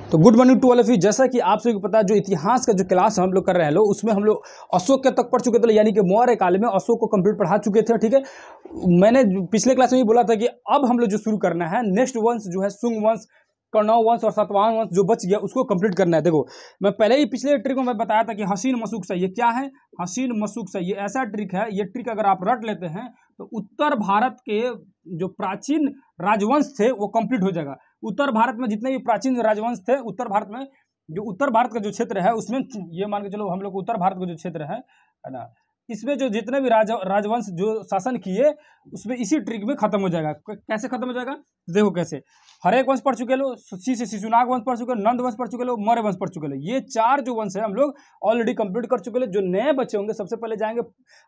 तो good morning to all of you. जैसा कि आप सभी को पता है, जो इतिहास का जो क्लास हम लोग कर रहे हैं लोग, उसमें हम लोग अशोक के तक पढ़ चुके थे, यानी कि मौर्य काल में अशोक को कंप्लीट पढ़ा चुके थे। ठीक है, मैंने पिछले क्लास में ही बोला था कि अब हम लोग जो शुरू करना है, नेक्स्ट वंश जो है शुंग वंश, कौरव वंश और सातवाहन वंश जो बच गया उसको कंप्लीट करना है। देखो, मैं पहले ही पिछले ट्रिक में मैं बताया था कि हसीन मशूक से, ये क्या है, हसीन मशूक से, ये ऐसा ट्रिक है, ये ट्रिक अगर आप रट लेते हैं तो उत्तर भारत के जो प्राचीन राजवंश थे वो कंप्लीट हो जाएगा। उत्तर भारत में जितने भी प्राचीन राजवंश थे, उत्तर भारत में जो उत्तर भारत का जो क्षेत्र है उसमें, ये मान के चलो हम लोग उत्तर भारत का जो क्षेत्र है ना, इसमें जो जितने भी राजवंश जो शासन किए उसमें इसी ट्रिक में खत्म हो जाएगा। कैसे खत्म हो जाएगा, देखो कैसे। हरेक वंश पढ़ चुके लो, सी से शिशुनाग वंश पढ़ चुके लो, नंद वंश पढ़ चुके लो, मौर्य वंश पढ़ चुके लो। ये चार जो वंश है हम लोग ऑलरेडी कंप्लीट कर चुके लो। जो नए बच्चे होंगे सबसे पहले जाएंगे,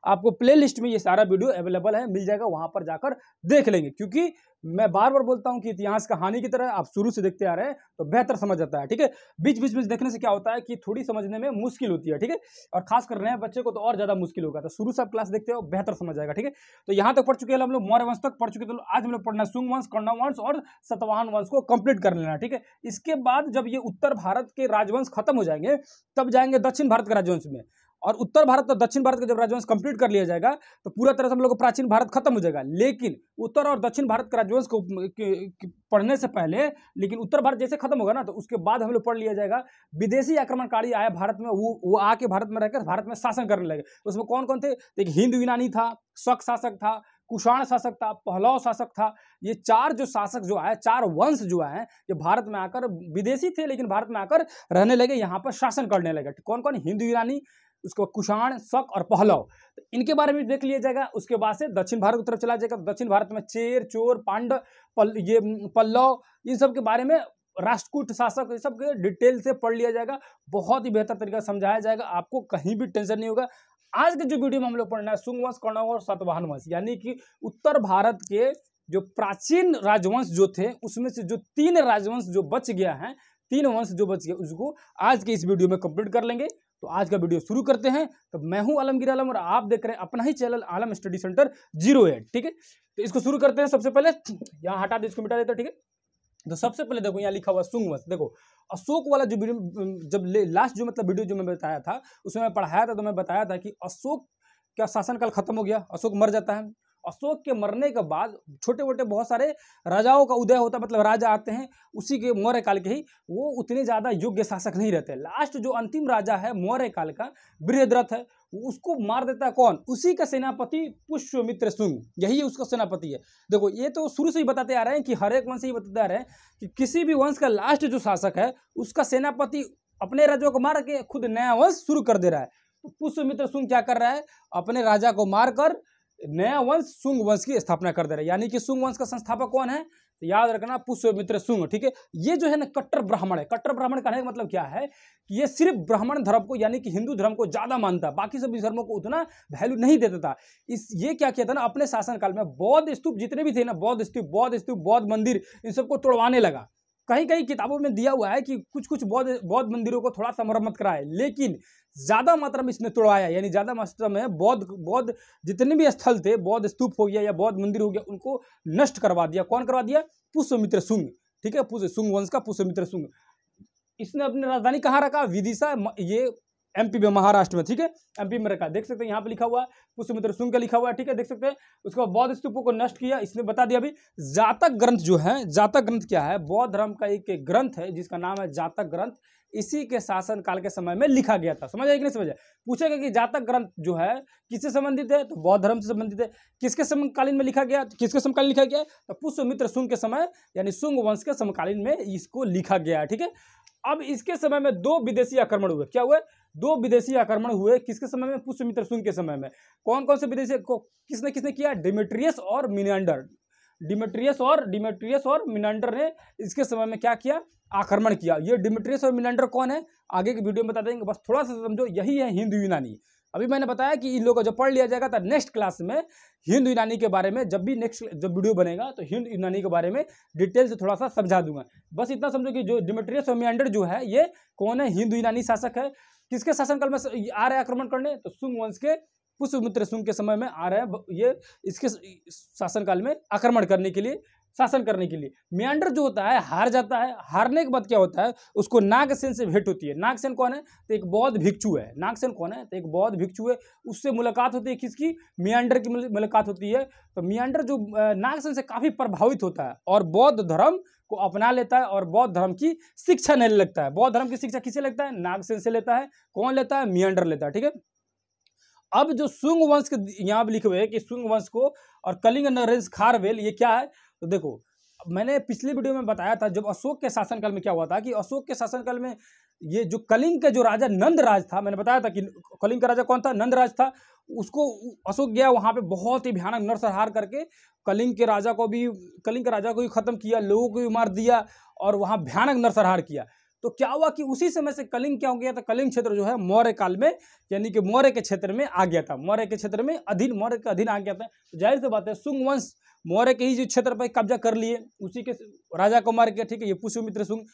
आपको प्ले लिस्ट में ये सारा वीडियो अवेलेबल है, मिल जाएगा, वहां पर जाकर देख लेंगे। क्योंकि मैं बार बार बोलता हूं कि इतिहास कहानी की तरह आप शुरू से देखते आ रहे हैं तो बेहतर समझ आता है। ठीक है, बीच बीच में देखने से क्या होता है कि थोड़ी समझने में मुश्किल होती है। ठीक है, और खास कर नए बच्चे को तो और ज्यादा मुश्किल होगा, तो शुरू से आप क्लास देखते हो बेहतर समझ आएगा। ठीक है, तो यहाँ तक पढ़ चुके हैं हम लोग, मौर्य वंश तक पढ़ चुके, तो आज हम लोग पढ़ना शुंग वंश, कौरव वंश और सातवाहन वंश को कंप्लीट कर लेना। ठीक है, इसके बाद जब ये उत्तर भारत के राजवंश खत्म हो जाएंगे तब जाएंगे दक्षिण भारत के राजवंश में, और उत्तर भारत और दक्षिण भारत का जब राजवंश कंप्लीट कर लिया जाएगा तो पूरा तरह से हम लोग का प्राचीन भारत खत्म हो जाएगा। लेकिन उत्तर और दक्षिण भारत के राजवंश को पढ़ने से पहले, लेकिन उत्तर भारत जैसे खत्म होगा ना तो उसके बाद हम लोग पढ़ लिया जाएगा विदेशी आक्रमणकारी आए भारत में, वो आके भारत में रहकर भारत में शासन करने लगे। तो उसमें कौन कौन थे, एक हिंदू यूनानी था, शक शासक था, कुषाण शासक था, पहलव शासक था। ये चार जो शासक जो है, चार वंश जो है, ये भारत में आकर, विदेशी थे लेकिन भारत में आकर रहने लगे, यहाँ पर शासन करने लगे। कौन कौन, हिंदू यूनानी, उसको कुषाण, शक और पहलव, तो इनके बारे में देख लिया जाएगा। उसके बाद से दक्षिण भारत की तरफ चला जाएगा। दक्षिण भारत में चेर, चोर, पांड्य, ये पल्लव, इन सब के बारे में, राष्ट्रकूट शासक, ये सब के डिटेल से पढ़ लिया जाएगा। बहुत ही बेहतर तरीका से समझाया जाएगा, आपको कहीं भी टेंशन नहीं होगा। आज के जो वीडियो में हम लोग पढ़ना है शुंग वंश, कौरव और सातवाहन वंश, यानी कि उत्तर भारत के जो प्राचीन राजवंश जो थे उसमें से जो तीन राजवंश जो बच गया है, तीन वंश जो बच गया, उसको आज के इस वीडियो में कंप्लीट कर लेंगे। तो आज का वीडियो शुरू करते हैं। तो मैं हूं आलमगीर आलम और आप देख रहे हैं अपना ही चैनल आलम स्टडी सेंटर 08। ठीक है, तो इसको शुरू करते हैं। सबसे पहले यहाँ हटा दे, इसको मिटा देते हैं। ठीक है, तो सबसे पहले देखो यहाँ लिखा हुआ शुंग वंश। देखो अशोक वाला जो वीडियो, जब लास्ट जो मतलब वीडियो जो मैं बताया था उसमें मैं पढ़ाया था, तो मैं बताया था कि अशोक का शासनकाल खत्म हो गया, अशोक मर जाता है। अशोक के मरने के बाद छोटे मोटे बहुत सारे राजाओं का उदय होता है, मतलब राजा आते हैं उसी के मौर्य काल के ही, वो उतने ज्यादा योग्य शासक नहीं रहते। लास्ट जो अंतिम राजा है मौर्य काल का, बृहद्रथ है, उसको मार देता है कौन, उसी का सेनापति पुष्यमित्र शुंग, यही उसका सेनापति है। देखो ये तो शुरू से ही बताते आ रहे हैं कि हर एक वंश से ही बताते आ रहे हैं कि किसी भी वंश का लास्ट जो शासक है उसका सेनापति अपने राजाओं को मार के खुद नया वंश शुरू कर दे रहा है। तो पुष्यमित्र शुंग क्या कर रहा है, अपने राजा को मारकर नया वंश शुंग वंश की स्थापना कर दे रहा है। यानी कि शुंग वंश का संस्थापक कौन है, तो याद रखना पुष्यमित्र शुंग। ठीक है, ये जो है ना कट्टर ब्राह्मण है। कट्टर ब्राह्मण कहने का मतलब क्या है कि ये सिर्फ ब्राह्मण धर्म को, यानी कि हिंदू धर्म को ज्यादा मानता, बाकी सभी धर्मों को उतना वैल्यू नहीं देता था। ये क्या किया था ना, अपने शासनकाल में बौद्ध स्तूप जितने भी थे ना, बौद्ध स्तूप, बौद्ध मंदिर, इन सबको तोड़वाने लगा। कहीं कहीं किताबों में दिया हुआ है कि कुछ कुछ बौद्ध मंदिरों को थोड़ा सा मरम्मत कराए, लेकिन ज्यादा मात्रा में इसने तोड़वाया, यानी ज्यादा मात्रा में बौद्ध जितने भी स्थल थे, बौद्ध स्तूप हो गया या बौद्ध मंदिर हो गया, उनको नष्ट करवा दिया। कौन करवा दिया, पुष्यमित्र शुंग। ठीक है, शुंग वंश का पुष्यमित्र शुंग। इसने अपनी राजधानी कहाँ रखा, विदिशा, ये एमपी में, महाराष्ट्र में। ठीक है, एमपी में रखा, देख सकते हैं यहाँ पे लिखा हुआ है पुष्यमित्र शुंग का लिखा हुआ है। ठीक है, देख सकते हैं। उसके बाद बौद्ध स्तूपों को नष्ट किया, इसने बता दिया। अभी जातक ग्रंथ जो है, जातक ग्रंथ क्या है, बौद्ध धर्म का एक ग्रंथ है जिसका नाम है जातक ग्रंथ, इसी के शासन काल के समय में लिखा गया था। समझ आए कि नहीं समझ आए, पूछेगा कि जातक ग्रंथ जो है किससे संबंधित है, तो बौद्ध धर्म से संबंधित है। किसके समकालीन में लिखा गया, किसके समकालीन लिखा गया, तो पुष्यमित्र शुंग के समय, यानी शुंग वंश के समकालीन में इसको लिखा गया है। ठीक है, अब इसके समय में दो विदेशी आक्रमण हुए। क्या हुए, दो विदेशी आक्रमण हुए। किसके समय में, पुष्यमित्र शुंग के समय में। कौन कौन से विदेशी को किसने किसने किया, डिमेट्रियस और मिनांडर। डिमेट्रियस और मिनांडर ने इसके समय में क्या किया, आक्रमण किया। ये डिमेट्रियस और मिनांडर कौन है, आगे की वीडियो में बता देंगे, बस थोड़ा सा समझो। यही है हिंदू यूनानी। अभी मैंने बताया कि इन लोगों को जब पढ़ लिया जाएगा तो नेक्स्ट क्लास में हिंदू यूनानी के बारे में, जब भी नेक्स्ट जब वीडियो बनेगा तो हिंदू यूनानी के बारे में डिटेल से थोड़ा सा समझा दूंगा। बस इतना समझो कि जो डिमेट्रियस और मिनांडर जो है ये कौन है, हिंदू यूनानी शासक है। किसके शासनकाल में आ रहे हैं आक्रमण करने, तो शुंग वंश के पुष्यमित्र शुंग के समय में आ रहे हैं ये, इसके शासनकाल में आक्रमण करने के लिए शासन करने के लिए। मेंढर जो होता है हार जाता है, हारने के बाद क्या होता है, उसको नागसेन से भेंट होती है। नागसेन कौन है, तो एक बौद्ध भिक्षु है। नागसेन कौन है, तो एक बौद्ध भिक्षु है। उससे मुलाकात होती है, किसकी, मेंढर की मुलाकात होती है। तो मेंढर जो नागसेन से काफी प्रभावित होता है और बौद्ध धर्म को अपना लेता है और बौद्ध धर्म की शिक्षा लेने लगता है। बौद्ध धर्म की शिक्षा किसे लगता है, नागसेन से लेता है। कौन लेता है, मेंढर लेता है, ठीक है। अब जो शुंग वंश के यहाँ पे लिखे हुए हैं कि शुंग वंश को और कलिंग नरेश खारवेल, ये क्या है, तो देखो मैंने पिछले वीडियो में बताया था जब अशोक के शासनकाल में क्या हुआ था कि अशोक के शासनकाल में ये जो कलिंग के जो राजा नंदराज था, मैंने बताया था कि कलिंग का राजा कौन था, नंदराज था। उसको अशोक गया वहां पे बहुत ही भयानक नरसंहार करके कलिंग के राजा को भी खत्म किया, लोगों को भी मार दिया और वहां भयानक नरसंहार किया। तो क्या हुआ कि उसी समय से कलिंग क्या हो गया था, कलिंग क्षेत्र जो है मौर्य काल में यानी कि मौर्य के क्षेत्र में आ गया था, मौर्य के क्षेत्र में मौर्य के अधीन आ गया था। तो जाहिर सी बात है शुंग वंश मौर्य के ही जो क्षेत्र पर कब्जा कर लिए, उसी के राजा को मार के, ठीक है, ये पुष्यमित्र शुंग।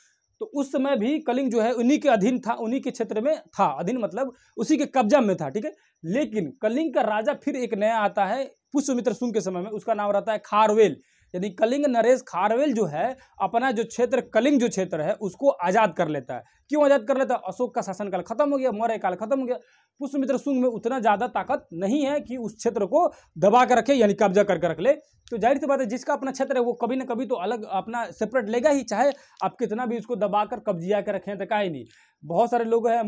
तो उस समय भी कलिंग जो है उन्हीं के अधीन था, उन्हीं के क्षेत्र में था, अधीन मतलब उसी के कब्जा में था, ठीक है। लेकिन कलिंग का राजा फिर एक नया आता है पुष्यमित्र शुंग के समय में, उसका नाम रहता है खारवेल। यानी कलिंग नरेश खारवेल जो है अपना जो क्षेत्र कलिंग जो क्षेत्र है उसको आजाद कर लेता है। क्यों आजाद कर लेता है, अशोक का शासनकाल खत्म हो गया, मौर्य काल खत्म हो गया। पुष्यमित्र शुंग में उतना ज्यादा ताकत नहीं है कि उस क्षेत्र को दबा कर रखे, यानी कब्जा करके रख ले। तो जाहिर सी बात है जिसका अपना क्षेत्र है वो कभी ना कभी तो अलग अपना सेपरेट लेगा ही, चाहे आप कितना भी उसको दबा कर कब्जिया कर रखें तो काहे नहीं। बहुत सारे लोग हैं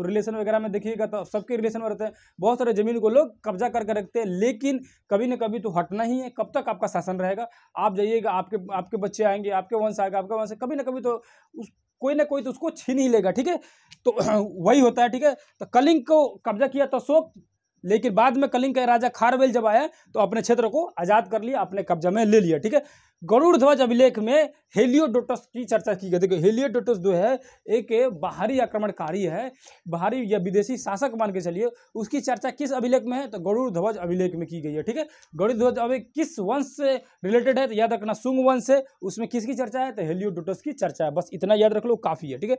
रिलेशन वगैरह में देखिएगा तो सबके रिलेशन में रहते हैं, बहुत सारे जमीन को लोग कब्जा करके रखते हैं, लेकिन कभी ना कभी तो हटना ही है। कब तक आपका शासन रहेगा, आप जाइएगा, आपके बच्चे आएंगे, आपके वंश आएगा, आपका वंश कभी ना कभी तो कोई ना कोई तो उसको छीन ही लेगा, ठीक है। तो वही होता है, ठीक है। तो कलिंग को कब्जा किया तो अशोक, लेकिन बाद में कलिंग का राजा खारवेल जब आया तो अपने क्षेत्र को आजाद कर लिया, अपने कब्जा में ले लिया, ठीक है। गरुड़ ध्वज अभिलेख में हेलियोडोटस की चर्चा की गई। देखो हेलियोडोटस जो है एक बाहरी आक्रमणकारी है, बाहरी या विदेशी शासक मान के चलिए, उसकी चर्चा किस अभिलेख में है, तो गरुड़ ध्वज अभिलेख में की गई है, ठीक है। गरुड़ ध्वज अभिलेख किस वंश से रिलेटेड है, तो याद रखना शुंग वंश से, उसमें किसकी चर्चा है, तो हेलियोडोटस की चर्चा है, बस इतना याद रख लो काफी है, ठीक है।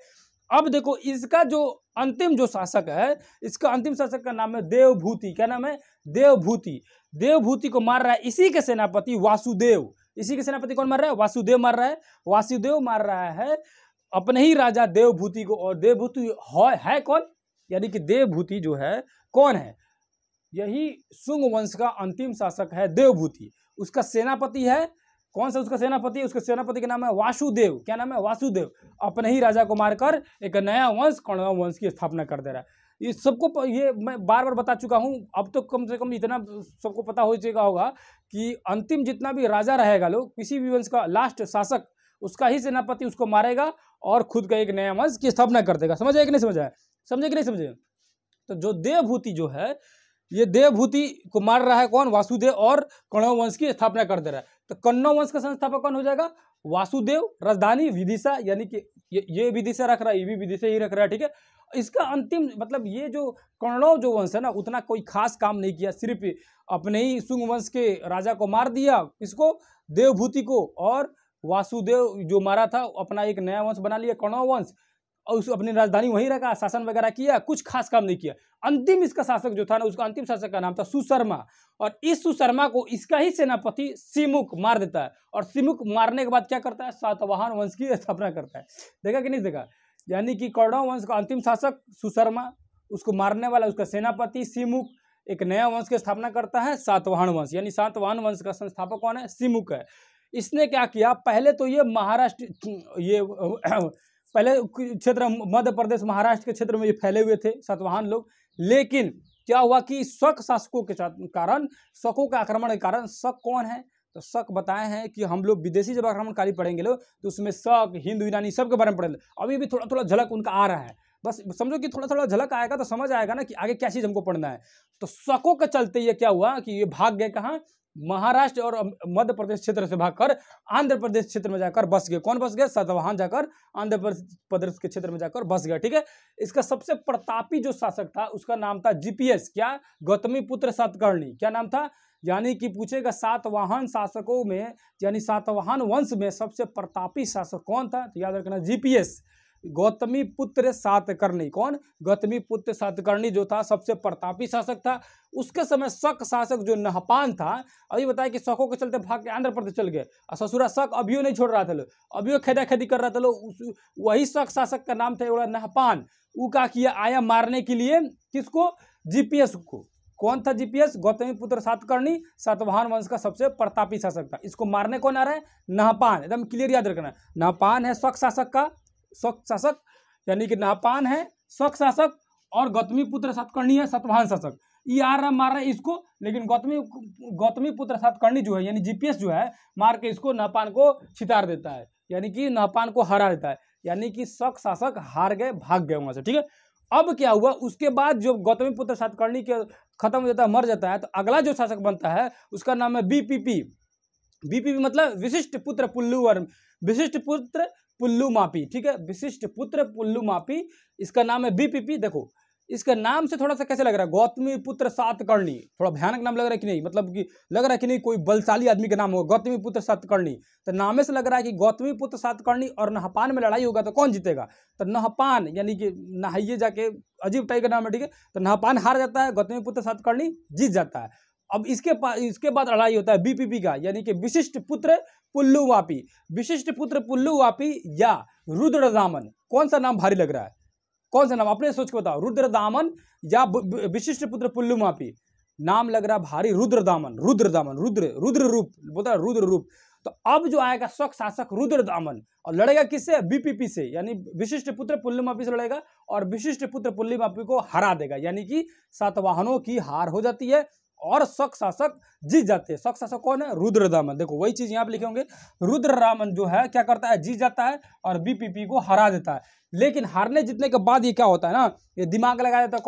अब देखो इसका जो अंतिम जो शासक है, इसका अंतिम शासक का नाम है देवभूति। क्या नाम है, देवभूति। देवभूति को मार रहा है इसी के सेनापति वासुदेव। इसी के सेनापति कौन मार रहा है, वासुदेव मार रहा है। वासुदेव मार रहा है अपने ही राजा देवभूति को। और देवभूति है कौन, यानी कि देवभूति जो है कौन है, यही शुंग वंश का अंतिम शासक है देवभूति। उसका सेनापति है कौन सा, उसका सेनापति, उसके सेनापति का नाम है वासुदेव। क्या नाम है, वासुदेव। अपने ही राजा को मारकर एक नया वंश कौरव वंश की स्थापना कर दे रहा है। ये सबको ये मैं बार बार बता चुका हूँ, अब तो कम से कम इतना सबको पता हो चुका होगा कि अंतिम जितना भी राजा रहेगा लोग, किसी भी वंश का लास्ट शासक, उसका ही सेनापति उसको मारेगा और खुद का एक नया वंश की स्थापना कर देगा। समझ आए कि नहीं समझा, समझे कि नहीं समझे। तो जो देवभूति जो है, ये देवभूति को मार रहा है कौन, वासुदेव, और कौरव वंश की स्थापना कर दे रहा है। तो कौरव वंश का संस्थापक कौन हो जाएगा, वासुदेव। राजधानी विदिशा, यानी कि ये विदिशा रख रहा है, ये भी विदिशा ही रख रहा है, ठीक है। इसका अंतिम मतलब ये जो कौरव जो वंश है ना, उतना कोई खास काम नहीं किया, सिर्फ अपने ही शुंग वंश के राजा को मार दिया, इसको देवभूति को, और वासुदेव जो मारा था अपना एक नया वंश बना लिया कौरव वंश, और उस अपनी राजधानी वहीं रखा, शासन वगैरह किया, कुछ खास काम नहीं किया। अंतिम इसका शासक जो था ना, उसका अंतिम शासक का नाम था सुशर्मा, और इस सुशर्मा को इसका ही सेनापति सिमुक मार देता है। और सिमुक मारने के बाद क्या करता है, सातवाहन वंश की स्थापना करता है। देखा कि नहीं देखा, यानी कि कौरव वंश का अंतिम शासक सुशर्मा, उसको मारने वाला उसका सेनापति सिमुक, एक नया वंश की स्थापना करता है सातवाहन वंश, यानी सातवाहन वंश का संस्थापक कौन है, सिमुक है। इसने क्या किया, पहले तो ये महाराष्ट्र, ये पहले क्षेत्र मध्य प्रदेश महाराष्ट्र के क्षेत्र में ये फैले हुए थे सातवाहन लोग। लेकिन क्या हुआ कि शक शासकों के कारण, शकों के आक्रमण के कारण, शक कौन है, तो शक बताए हैं कि हम लोग विदेशी जब आक्रमणकारी पढ़ेंगे लोग तो उसमें शक, हिंदू, यूनानी सब के बारे में पढ़ेंगे। अभी भी थोड़ा थोड़ा झलक उनका आ रहा है, बस समझो कि थोड़ा थोड़ा झलक आएगा तो समझ आएगा ना कि आगे क्या चीज़ हमको पढ़ना है। तो शकों के चलते ये क्या हुआ कि ये भाग गए कहाँ, महाराष्ट्र और मध्य प्रदेश क्षेत्र से भागकर आंध्र प्रदेश क्षेत्र में जाकर बस गए। कौन बस गए, सातवाहन जाकर आंध्र प्रदेश के क्षेत्र में जाकर बस गया, ठीक है। इसका सबसे प्रतापी जो शासक था उसका नाम था जीपीएस, क्या, गौतमीपुत्र सातकर्णी। क्या नाम था, यानी कि पूछेगा सातवाहन शासकों में, यानी सातवाहन वंश में सबसे प्रतापी शासक कौन था, तो याद रखना जीपीएस। गौतमी पुत्र सातकर्णी। कौन? गौतमी पुत्र सातकर्णी जो था सबसे प्रतापी शासक था। उसके समय शक शासक जो नहपान था, अभी बताया कि शकों के चलते भाग के आंध्र प्रदेश चल गए और ससुरा शक अभियो नहीं छोड़ रहा था लो, अभियो खेदा खेदी कर रहा था लो। वही शक शासक का नाम था नहपान। वो क्या किया, आया मारने के लिए किसको? जीपीएस को। कौन था जीपीएस? गौतमी पुत्र सातकर्णी, सातवाहन वंश का सबसे प्रतापी शासक था। इसको मारने कौन आ रहा है? नहपान। एकदम क्लियर याद रखना, नहपान है शक शासक का, शक शासक यानी कि नहपान है शक शासक और गौतमी पुत्र सातकर्णी है सातवाहन शासक। ये आ रहा मार रहा है इसको, लेकिन गौतमी पुत्र सातकर्णी जो है यानी जीपीएस जो है मार के इसको नहपान को छितार देता है, यानी कि नहपान को हरा देता है, यानी कि शक शासक हार गए, भाग गए वहां से। ठीक है, अब क्या हुआ, उसके बाद जो गौतमी पुत्र सातकर्णी के खत्म हो जाता है, मर जाता है, तो अगला जो शासक बनता है उसका नाम है बीपीपी। बीपीपी मतलब विशिष्ट पुत्र पुल्लुवर्म, विशिष्ट पुत्र पुल्लुमापी। ठीक है, विशिष्ट पुत्र पुल्लुमापी, इसका नाम है बीपीपी। देखो इसका नाम से थोड़ा सा कैसे लग रहा है, गौतमी पुत्र सातकर्णी, थोड़ा भयानक नाम लग रहा है कि नहीं, मतलब कि लग रहा है कि नहीं कोई बलशाली आदमी का नाम होगा गौतमी पुत्र सातकर्णी। तो नामे से लग रहा है कि गौतमी पुत्र सातकर्णी और नहपान में लड़ाई होगा तो कौन जीतेगा? तो नहपान यानी कि नहाइए जाके, अजीब टाइप का नाम है। ठीक है, तो नहपान हार जाता है, गौतमी पुत्र सातकर्णी जीत जाता है। अब इसके बाद लड़ाई होता है बीपीपी का, यानी कि विशिष्ट पुत्र पुल्लुवापी। विशिष्ट पुत्र पुल्लुवापी या रुद्रदामन, कौन सा नाम भारी लग रहा है? कौन सा नाम अपने सोच के बताओ, रुद्रदामन या विशिष्ट पुत्र पुल्लुमापी? नाम लग रहा भारी रुद्रदामन, रुद्रदामन, रुद्र रूप बोलता है, रुद्र रूप। तो अब जो आएगा शक शासक रुद्रदामन और लड़ेगा किससे? बीपीपी से, यानी विशिष्ट पुत्र पुल्लुमापी से लड़ेगा और विशिष्ट पुत्र पुल्लुमापी को हरा देगा, यानी कि सातवाहनों की हार हो जाती है और शक शासक जीत जाते हैं। शक शासक कौन है? रुद्रदामन। देखो वही चीज यहाँ पे लिखे होंगे, रुद्रदामन जो है क्या करता है? जीत जाता है और बीपीपी को हरा देता है। लेकिन हारने जीतने के बाद ये क्या होता है ना, ये दिमाग लगा देता है।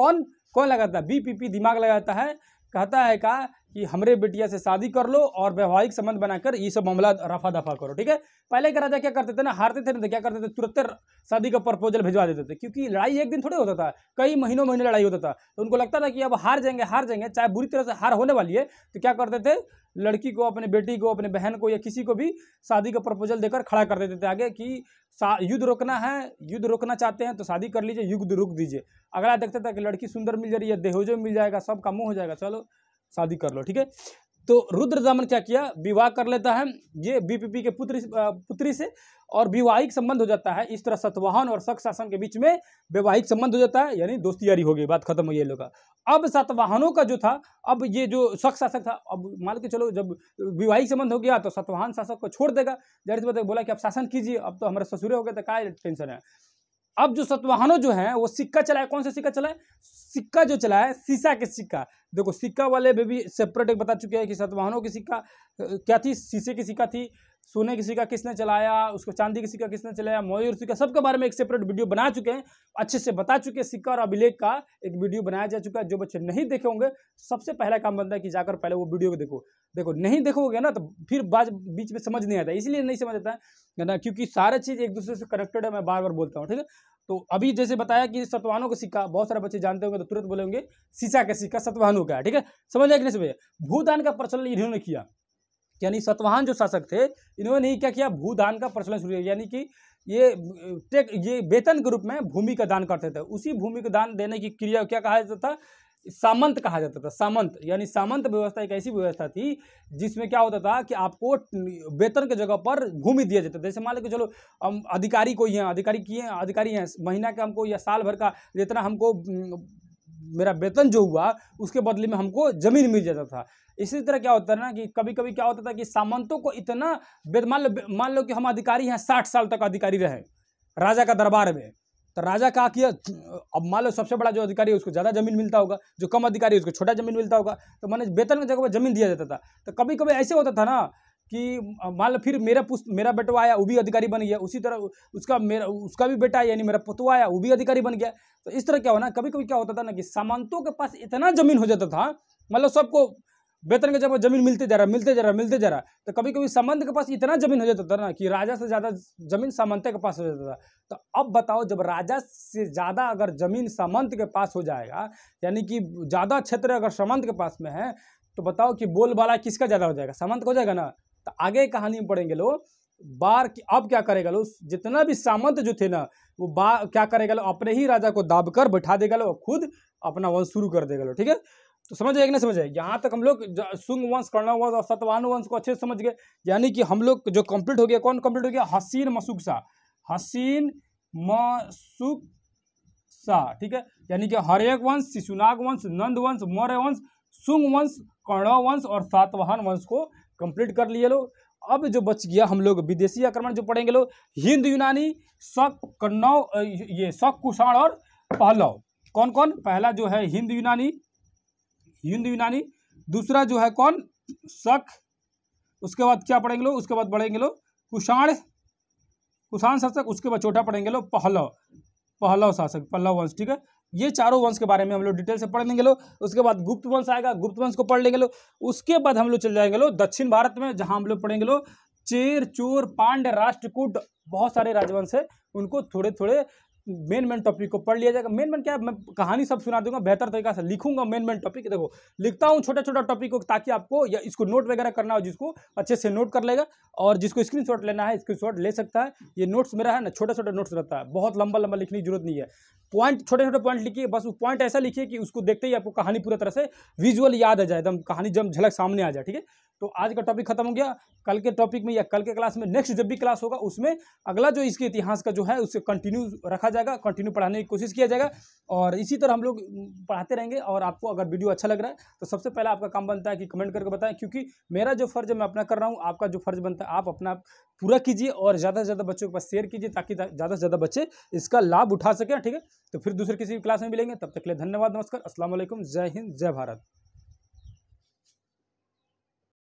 कौन लगाता है? बीपीपी दिमाग लगाता है, कहता है कि हमरे बेटिया से शादी कर लो और वैवाहिक संबंध बनाकर ये सब मामला रफा दफा करो। ठीक है, पहले के राजा क्या करते थे ना, हारते थे ना तो क्या करते थे, तुरंत शादी का प्रपोजल भिजवा देते थे, क्योंकि लड़ाई एक दिन थोड़े होता था, कई महीनों महीने लड़ाई होता था। तो उनको लगता था कि अब हार जाएंगे, चाहे बुरी तरह से हार होने वाली है, तो क्या करते थे, लड़की को, अपने बेटी को, अपने बहन को या किसी को भी शादी का प्रपोजल देकर खड़ा कर देते थे आगे कि युद्ध रोकना है, युद्ध रोकना चाहते हैं तो शादी कर लीजिए, युद्ध रोक दीजिए। अगला देखता था कि लड़की सुंदर मिल जा रही है, दहेज मिल जाएगा, सब का मुंह हो जाएगा, चलो शादी कर लो। ठीक है, तो रुद्रदामन क्या किया, विवाह कर लेता है ये बीपीपी के पुत्री से और वैवाहिक संबंध हो जाता है। इस तरह सातवाहन और शक शासन के बीच में वैवाहिक संबंध हो जाता है, यानी दोस्ती यारी हो गई, बात खत्म हो गई लोग का। अब सातवाहनों का जो था, अब ये जो शक शासक था, अब मान के चलो जब वैवाहिक संबंध हो गया तो सातवाहन शासक को छोड़ देगा, जाहिर सी बात है, बोला कि आप शासन कीजिए, अब तो हमारे ससुरे हो गए तो क्या टेंशन है। अब जो सातवाहनों जो है वो सिक्का चलाए, कौन सा सिक्का चलाए? सिक्का जो चलाए सीसा के सिक्का। देखो सिक्का वाले में भी सेपरेट एक बता चुके हैं कि सातवाहनों की सिक्का क्या थी, शीशे की सिक्का थी, सोने की सिक्का किसने चलाया, उसको चांदी की सिक्का किसने चलाया, मयूर सिक्का, सबके बारे में एक सेपरेट वीडियो बना चुके हैं, अच्छे से बता चुके हैं। सिक्का और अभिलेख का एक वीडियो बनाया जा चुका है। जो बच्चे नहीं देखे होंगे, सबसे पहला काम बनता है कि जाकर पहले वो वीडियो को देखो नहीं देखोगे ना तो फिर बीच में समझ नहीं आता, इसलिए नहीं समझ आता है ना, क्योंकि सारे चीज़ एक दूसरे से कनेक्टेड है, मैं बार बार बोलता हूँ। ठीक है, तो अभी जैसे बताया कि सातवाहनों का सिक्का, बहुत सारे बच्चे जानते होंगे तो तुरंत बोलेंगे सीसा का सिक्का सातवाहनों का है। ठीक है, समझ आया कि नहीं समझे? भूदान का प्रचलन इन्होंने किया, यानी सातवाहन जो शासक थे इन्होंने ही क्या किया, भूदान का प्रचलन शुरू किया, यानी कि ये वेतन के रूप में भूमि का दान करते थे। उसी भूमि का दान देने की क्रिया क्या कहा जाता था? सामंत कहा जाता था। सामंत यानी सामंत व्यवस्था एक ऐसी व्यवस्था थी जिसमें क्या होता था कि आपको वेतन के जगह पर भूमि दिया जाता था। जैसे मान लो कि चलो हम अधिकारी हैं, महीना का हमको या साल भर का जितना हमको मेरा वेतन जो हुआ उसके बदले में हमको जमीन मिल जाता था। इसी तरह क्या होता है ना कि कभी कभी क्या होता था कि सामंतों को इतना मान लो कि हम अधिकारी हैं, 60 साल तक अधिकारी रहे राजा का दरबार में, तो राजा क्या किया, अब मान लो सबसे बड़ा जो अधिकारी है उसको ज़्यादा जमीन मिलता होगा, जो कम अधिकारी है उसको छोटा जमीन मिलता होगा, तो मैंने वेतन की जगह पर जमीन दिया जाता था। तो कभी कभी ऐसे होता था ना कि मान लो फिर मेरा बेटा आया, वो भी अधिकारी बन गया, उसी तरह उसका भी बेटा यानी मेरा पुतवा आया, वो भी अधिकारी बन गया। तो इस तरह क्या होना, कभी कभी क्या होता था ना कि सामंतों के पास इतना जमीन हो जाता था, मतलब सबको वेतन के जब जमीन मिलते जा रहा, तो कभी कभी सामंत के पास इतना जमीन हो जाता था ना कि राजा से ज्यादा जमीन सामंत के पास हो जाता था। तो अब बताओ, जब राजा से ज्यादा अगर जमीन सामंत के पास हो जाएगा, यानी कि ज्यादा क्षेत्र अगर सामंत के पास में है, तो बताओ कि बोलबाला किसका ज्यादा हो जाएगा? सामंत को हो जाएगा ना। तो आगे कहानी में पढ़ेंगे लोग बार अब क्या करेगा लो, जितना भी सामंत जो थे ना वो क्या करेगा लो, अपने ही राजा को दाब कर बैठा देगा लो और खुद अपना वंश शुरू कर देगा लो। ठीक है, तो समझ आएगा ना, समझ आए यहाँ तक हम लोग शुंग वंश, कर्ण वंश और सातवाहन वंश को अच्छे से समझ गए। यानी कि हम लोग जो कंप्लीट हो गया, कौन कंप्लीट हो गया, हसीन मशुकसा, हसीन मशुकसा। ठीक है, यानी कि हर्यक वंश, शिशुनाग वंश, नंद वंश, मौर्य वंश, शुंग वंश, कर्ण वंश और सातवाहन वंश को कंप्लीट कर लिए लोग। अब जो बच गया हम लोग विदेशी आक्रमण जो पढ़ेंगे लोग, हिंद यूनानी, शक, कन्नौज, ये शक, कुषाण और पहलव। कौन कौन, पहला जो है हिंद यूनानी, दूसरा जो है कौन, शक, उसके बाद क्या पढ़ेंगे लोग, उसके बाद पढ़ेंगे लोग कुषाण शासक, उसके बाद चौथा पढ़ेंगे लोग पहलव शासक, पल्लव वंश। ठीक है, ये चारों वंश के बारे में हम लोग डिटेल से पढ़ लेंगे लोग। उसके बाद गुप्त वंश आएगा, गुप्त वंश को पढ़ लेंगे लोग। उसके बाद हम लोग चल जाएंगे लोग दक्षिण भारत में, जहां हम लोग पढ़ेंगे लोग चेर, चोर, पांड्य, राष्ट्रकूट, बहुत सारे राजवंश है, उनको थोड़े थोड़े मेन टॉपिक को पढ़ लिया जाएगा। मेन क्या है, मैं कहानी सब सुना दूंगा, बेहतर तरीका से लिखूंगा मेन टॉपिक। देखो लिखता हूँ छोटा छोटा टॉपिक को, ताकि आपको या इसको नोट वगैरह करना हो, जिसको अच्छे से नोट कर लेगा, और जिसको स्क्रीनशॉट लेना है स्क्रीनशॉट ले सकता है। ये नोट्स मेरा है ना, छोटा छोटा नोट्स रहता है, बहुत लंबा लंबा लिखने की जरूरत नहीं है। पॉइंट, छोटे छोटे पॉइंट लिखिए, बस वो पॉइंट ऐसा लिखिए कि उसको देखते ही आपको कहानी पूरी तरह से विजुअल याद आ जाए, एकदम कहानी जब झलक सामने आ जाए। ठीक है, तो आज का टॉपिक खत्म हो गया। कल के टॉपिक में या कल के क्लास में, नेक्स्ट जब भी क्लास होगा उसमें अगला जो इसके इतिहास का जो है उससे कंटिन्यू रखा जाएगा, कंटिन्यू पढ़ाने की कोशिश किया जाएगा, और इसी तरह हम लोग पढ़ाते रहेंगे। और आपको अगर वीडियो अच्छा लग रहा है तो सबसे पहला आपका काम बनता है कि कमेंट करके बताएं, क्योंकि मेरा जो फर्ज है मैं अपना कर रहा हूँ, आपका जो फर्ज बनता है आप अपना पूरा कीजिए और ज़्यादा से ज़्यादा बच्चों के पास शेयर कीजिए, ताकि ज़्यादा से ज़्यादा बच्चे इसका लाभ उठा सकें। ठीक है, तो फिर दूसरे किसी क्लास में मिलेंगे, तब तक के लिए धन्यवाद, नमस्कार, अस्सलाम वालेकुम, जय हिंद, जय भारत।